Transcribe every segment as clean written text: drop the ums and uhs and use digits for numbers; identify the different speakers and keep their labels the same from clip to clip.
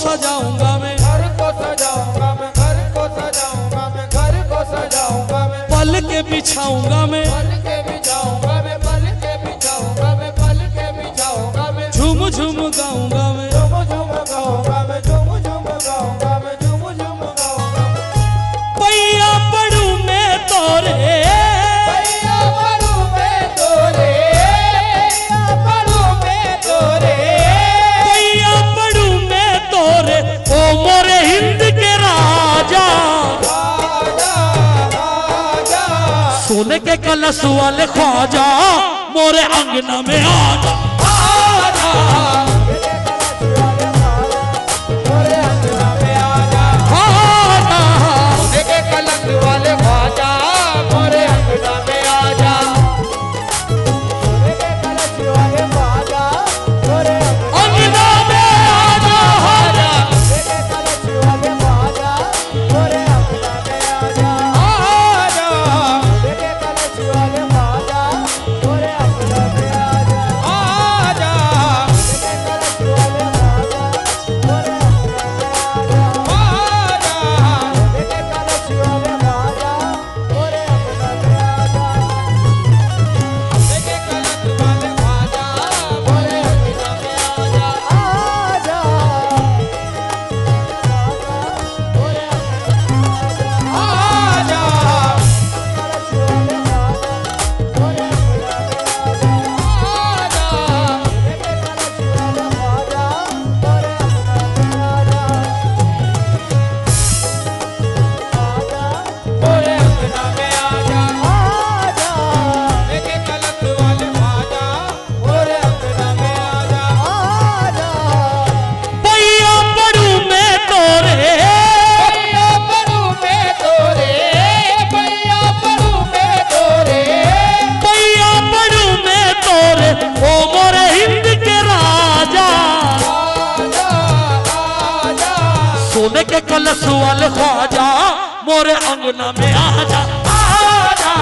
Speaker 1: सजाऊंगा मैं,
Speaker 2: घर को सजाऊंगा मैं, घर को सजाऊंगा मैं, घर को सजाऊंगा मैं,
Speaker 1: पल के बिछाऊंगा मैं,
Speaker 2: पल के बिछाऊंगा मैं, पल के बिछाऊंगा मैं, पल के बिछाऊंगा मैं,
Speaker 1: झूम झूम गाऊंगा मैं,
Speaker 2: झूम झूम गाऊंगा मैं, झूम झूम गाऊंगा मैं, झूम झूम गाऊंगा मैं।
Speaker 1: पैया पड़ू मैं तोरे,
Speaker 2: पैया पड़ू मैं तोरे, पैया पड़ू मैं तोरे,
Speaker 1: पैया पड़ू मैं तोरे, ओ मोरे हिंद के राजा,
Speaker 2: राजा राजा
Speaker 1: सोने के कलश वाले ख्वाजा, मोरे अंगना में आजा,
Speaker 2: आजा, मोरे अंगना में आजा,
Speaker 1: आजा,
Speaker 2: सोने के कलश वाले ख्वाजा, मोरे अंगना में आजा, सोने के कलश वाले ख्वाजा, मोरे
Speaker 1: अंगना में आजा, आजा,
Speaker 2: सोने के कलश वाले ख्वाजा, मोरे अंगना में आजा, आजा, सोने के कलश वाले ख्वाजा, मोरे अंगना में आजा, आजा, सोने के कलश वाले ख्वाजा, मोरे अंगना में आजा, आजा, सोने के कलश वाले ख्वाजा, मोरे अंगना में आजा, सोने के कलश वाले ख्वाजा, मोरे अंगना में आजा, आजा, मोरे आजा, कलश वाले ख्वाजा, मोरे अंगना में आजा, आजा, सोने के कलश वाले ख्वाजा, मोरे अंगना में आजा, आजा, मोरे अंगना में आजा, आजा, सोने के कलश वाले ख्वाजा, मोरे अंगना में आजा, आजा,
Speaker 1: पैया पड़ू मैं तोरे,
Speaker 2: पैया पड़ू मैं तोरे, पैया पड़ू मैं तोरे,
Speaker 1: पैया पड़ू मैं तोरे, ओ मोरे हिंद के राजा,
Speaker 2: आजा आजा
Speaker 1: सोने के कलश वाले ख्वाजा, मोरे अंगना में आजा, आजा,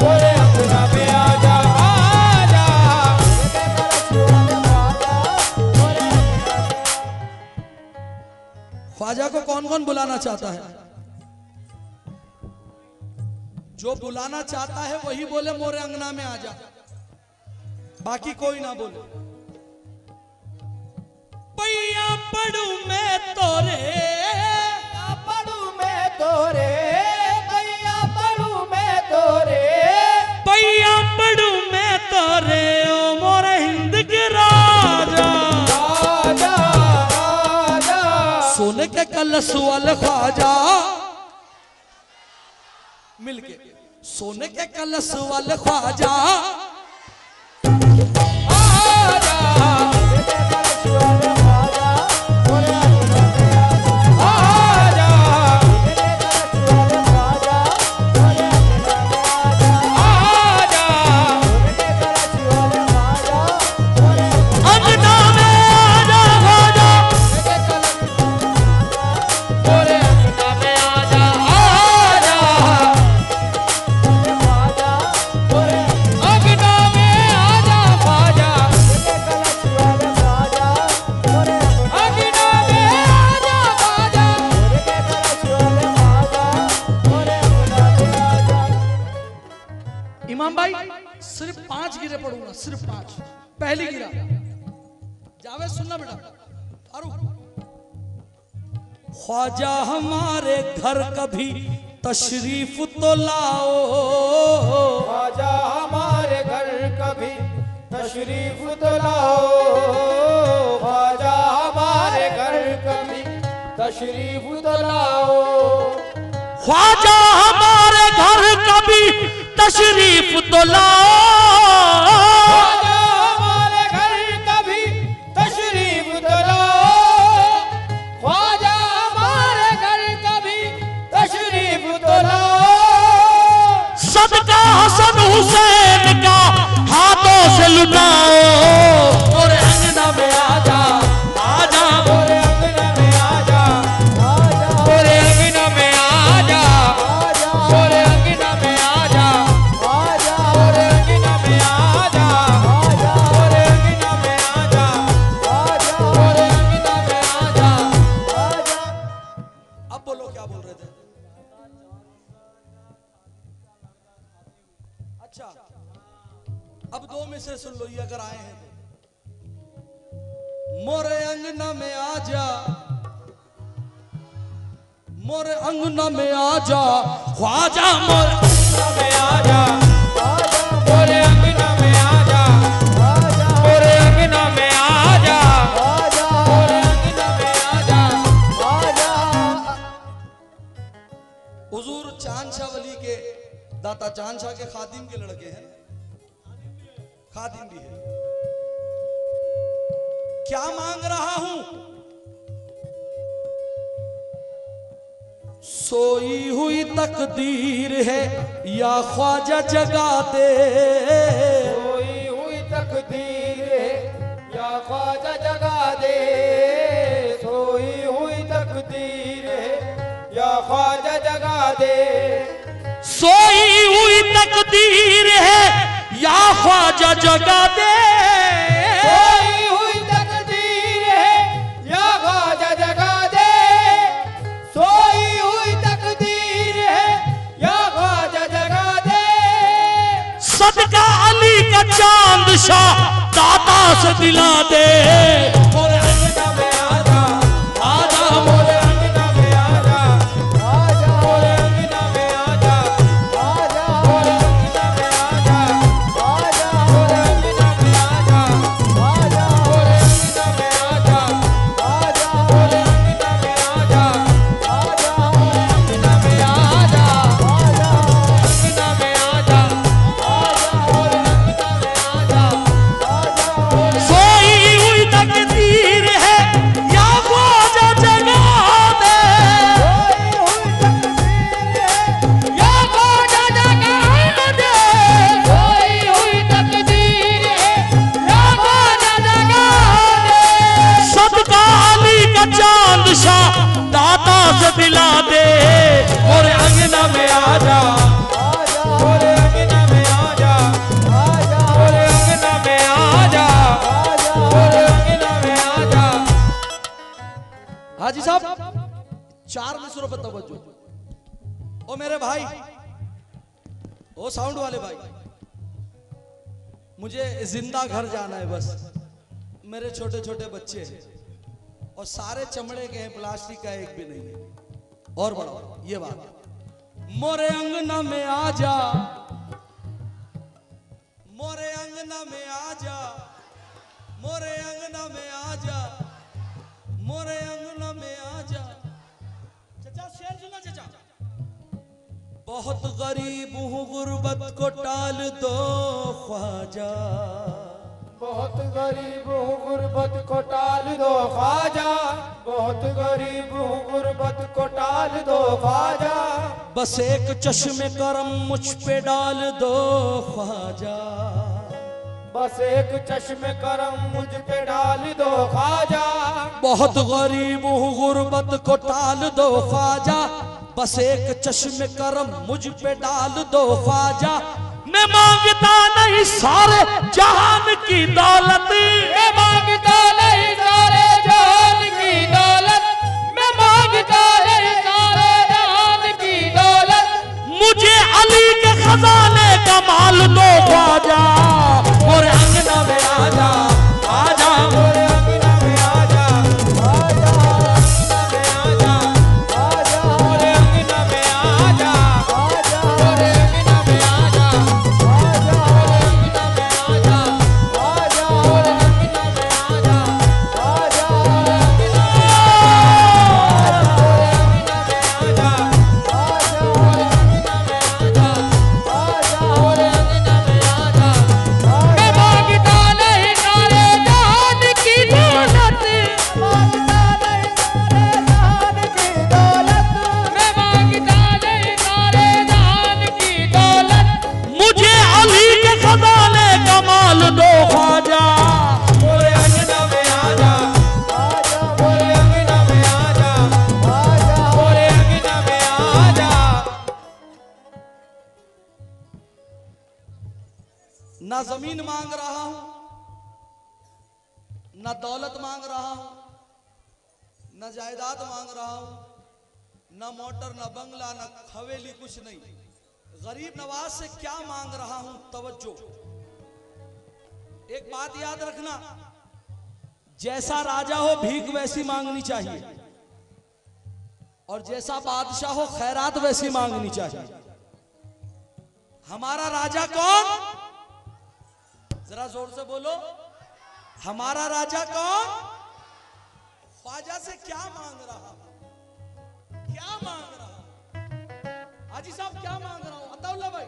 Speaker 2: मोरे अंगना में आजा, आजा,
Speaker 1: ख्वाजा को कौन कौन बुलाना चाहता है? जो बुलाना चाहता है वही बोले मोरे अंगना में आजा, बाकी कोई ना बोले। पैया पड़ू मैं तोरे,
Speaker 2: पड़ू मैं तोरे, पैया पड़ू मैं तोरे,
Speaker 1: पैया पड़ू मैं तोरे, ओ मोरे हिंद के राजा,
Speaker 2: आजा आजा
Speaker 1: सोने के कलश वाले ख्वाजा, मिलके सोने के कलश वाले ख्वाजा,
Speaker 2: आजा, मोरे अंगना में आजा, आजा, मोरे अंगना में आजा, आजा, मोरे
Speaker 1: अंगना में आजा ख्वाजा,
Speaker 2: मोरे अंगना में आजा, आजा, मोरे अंगना में आजा, ख्वाजा, अंगना में आजा, ख्वाजा,
Speaker 1: इमाम भाई सिर्फ 5 गिरे पढ़ूंगा, सिर्फ 5। पहली गिरा जावेद सुनना बेटा, फारूक। ख्वाजा हमारे घर कभी तशरीफ तो लाओ,
Speaker 2: ख्वाजा हमारे घर कभी तशरीफ तो लाओ, ख्वाजा हमारे घर कभी तशरीफ तो लाओ,
Speaker 1: ख्वाजा हमारे घर कभी तशरीफ तो लाओ,
Speaker 2: ख्वाजा हमारे घर कभी तशरीफ तो लाओ, ख्वाजा हमारे घर कभी तशरीफ तो लाओ,
Speaker 1: सदका हसन हुसैन का हाथों से लुटाओ, और अंगना में आजा, आजा,
Speaker 2: मोरे अंगना में आजा, आजा, मोरे अंगना में आजा, आजा, मोरे अंगना में आजा, आजा, मोरे अंगना में आजा,
Speaker 1: क्या बोल रहे थे? अच्छा, अब दो में से सुन लो ये अगर आए हैं तो। मोरे अंगना में आजा, मोरे अंगना में आजा ख्वाजा, मोरे अंगना में आजा, मोरे अंगना में आजा, मोरे अंगना में आजा, मोरे अंगना में आजा। हुजूर चांद शाह वली के दाता चांद शाह के खादिम के लड़के हैं, खादिम भी है। क्या मांग रहा हूं? सोई हुई तकदीर है या ख्वाजा जगा दे,
Speaker 2: सोई हुई तकदीर है या ख्वाजा जगा दे, सोई हुई तकदीर है या ख्वाजा जगा दे,
Speaker 1: सोई हुई तकदीर है या ख्वाजा जगा दे,
Speaker 2: सोई हुई तकदीर है या ख्वाजा जगा दे, सोई हुई तकदीर है या ख्वाजा जगा दे।
Speaker 1: सदका अली का चांद शाह दाता से दिला दे, मोरे अंगना में आजा, आजा मोरे अंगना में आजा,
Speaker 2: मोरे अंगना में आजा, मोरे अंगना में आजा, मोरे अंगना में आजा, मोरे अंगना में आजा, मोरे अंगना में आजा, अंगना में आजा, अंगना में आजा, मोरे अंगना में आजा।
Speaker 1: सोई हुई तकदीर है या ख्वाजा जगा दे,
Speaker 2: या ख्वाजा जगा दे, सोई हुई तकदीर है या ख्वाजा जगा दे।
Speaker 1: सदका अली का चांद शाह दाता से दिला दे, मोरे अंगना में आजा,
Speaker 2: मोरे अंगना में आजा, मोरे अंगना में आजा, मोरे अंगना में आजा।
Speaker 1: हाजी साहब 4 मिसरों पर तवज्जो। ओ मेरे भाई, ओ साउंड वाले भाई, मुझे जिंदा घर जाना है बस। मेरे छोटे छोटे बच्चे हैं और सारे चमड़े के हैं, प्लास्टिक का एक भी नहीं है। और बढ़ाओ ये बात, मोरे अंगना में आजा, मोरे अंगना में आजा, मोरे अंगना में आजा, मोरे अंगना में आजा। चचा शेर सुना चचा। बहुत गरीब हूँ गुर्बत को टाल दो ख्वाजा,
Speaker 2: बहुत गरीब हूँ गुर्बत को टाल दो ख्वाजा, बहुत गरीब हूँ गुर्बत को टाल दो ख्वाजा,
Speaker 1: बस एक चश्मे करम मुझ पे डाल दो ख्वाजा,
Speaker 2: बस एक चश्मे करम मुझ पे डाल दो ख्वाजा,
Speaker 1: बहुत गरीब हूँ गुर्बत को टाल दो ख्वाजा, बस एक चश्मे करम मुझ पे डाल दो ख्वाजा। मैं मांगता नहीं सारे जहान की दौलत,
Speaker 2: मैं मांगता नहीं सारे जहान की दौलत, मैं मांगता नहीं सारे जहान की दौलत,
Speaker 1: मुझे अली के खजाने का माल दो ख्वाजा, मोरे अंगना में आजा, आजा
Speaker 2: मोरे अंगना में आजा, आजा अंगना में आजा, मोरे अंगना में आजा, मोरे अंगना में आजा, मोरे अंगना में आजा, मोरे अंगना में आजा, मोरे अंगना में मैं मांगता नहीं सारे जहान की दौलत, मांगता नहीं सारे जहान की दौलत, मैं मांगता नहीं सारे जहान की दौलत,
Speaker 1: मुझे अली के खजाने का माल दो ख्वाजा,
Speaker 2: मोरे अंगना में आजा, मोरे अंगना में आजा, मोरे अंगना में आजा।
Speaker 1: ना जमीन मांग रहा हूं, ना दौलत मांग रहा हूं, ना जायदाद मांग रहा हूं,
Speaker 3: ना मोटर ना बंगला ना हवेली, कुछ नहीं। गरीब नवाज से क्या मांग रहा हूं, तवज्जो। एक बात याद रखना, जैसा राजा हो भीख वैसी मांगनी चाहिए, और जैसा बादशाह हो खैरात वैसी मांगनी चाहिए। हमारा राजा कौन? जरा जोर से बोलो, हमारा राजा कौन? ख्वाजा से क्या मांग रहा, क्या मांग रहा? हाजी साहब क्या मांग रहा हूं, अताउल्ला भाई?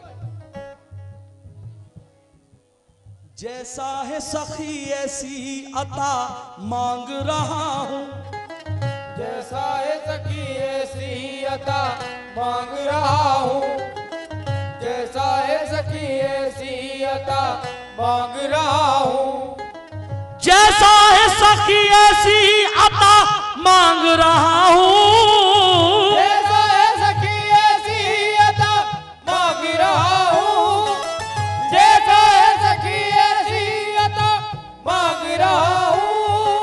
Speaker 3: जैसा है सखी ऐसी अता मांग रहा हूं,
Speaker 1: जैसा है सखी ऐसी अता मांग रहा हूँ, जैसा है सखी ऐसी अता मांग रहा हूँ,
Speaker 3: जैसा है सखी ऐसी अता मांग रहा हूं,
Speaker 1: जैसा है सखी ऐसी अता मांग रहा हूँ, जैसा है सखी ऐसी अता मांग रहा हूँ,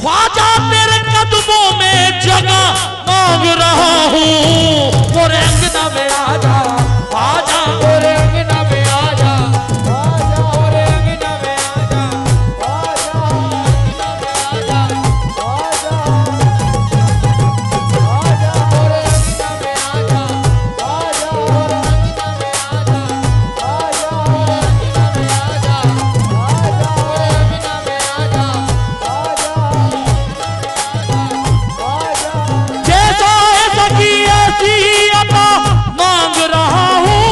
Speaker 3: ख्वाजा तेरे कदमों में जगह मांग रहा हूँ। मोरे अंगना में आजा, आजा
Speaker 1: मोरे अंगना में आजा, आजा मोरे अंगना में आजा, आजा अंगना में आजा, आजा आजा मोरे अंगना में आजा, आजा मोरे अंगना में आजा, आजा मोरे अंगना में आजा, आजा मोरे अंगना में आजा, आजा
Speaker 3: जैसा है सखी ऐसी अता मांग रहा हूँ,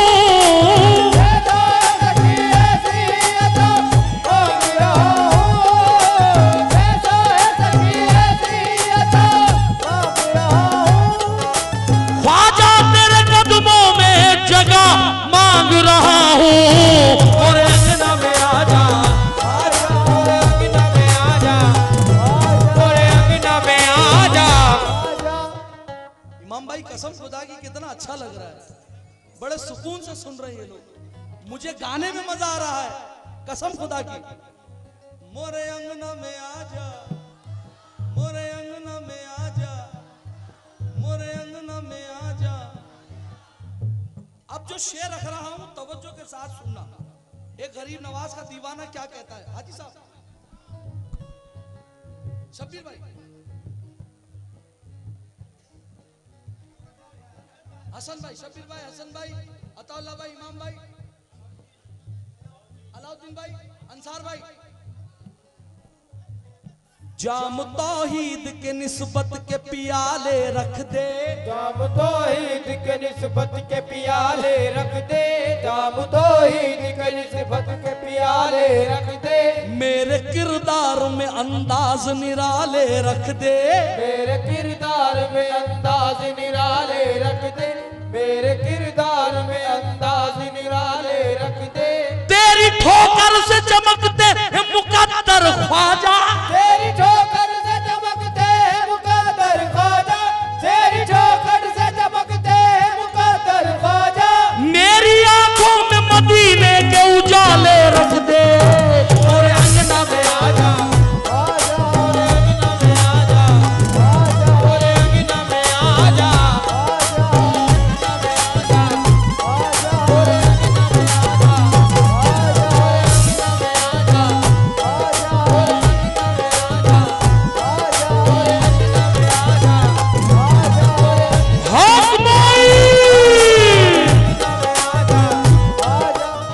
Speaker 3: ख्वाजा तेरे कदमों में जगह मांग रहा हूँ। मोरे अंगना में आजा,
Speaker 1: मोरे अंगना में आजा, मोरे अंगना में आजा।
Speaker 3: इमाम भाई कसम खुदा की कितना अच्छा लग रहा है, बड़े सुकून से सुन रहे हैं ये लोग, मुझे गाने में मजा आ रहा है कसम खुदा की। मोरे अंगना में आजा, मोरे अंगना में आजा, मोरे अंगना में आजा। अब जो शेर रख रहा हूं तवज्जो के साथ सुनना, एक गरीब नवाज का दीवाना क्या कहता है। हाजी साहब, शब्बीर भाई, हसन भाई, शब्बीर भाई, हसन भाई, अताउल्ला भाई, इमाम भाई, अलाउद्दीन भाई, अंसार भाई। जाम तौहीद के निस्बत के पियाले रख दे,
Speaker 1: जाम तौहीद के निस्बत के पियाले रख दे, जाम तौहीद के निस्बत के पियाले रख दे,
Speaker 3: मेरे किरदार में अंदाज निराले रख दे,
Speaker 1: मेरे किरदार में अंदाज निराले रख दे, मेरे किरदार में अंदाज निराले रख दे।
Speaker 3: तेरी ठोकर से चमकते हैं मुकद्दर ख्वाजा,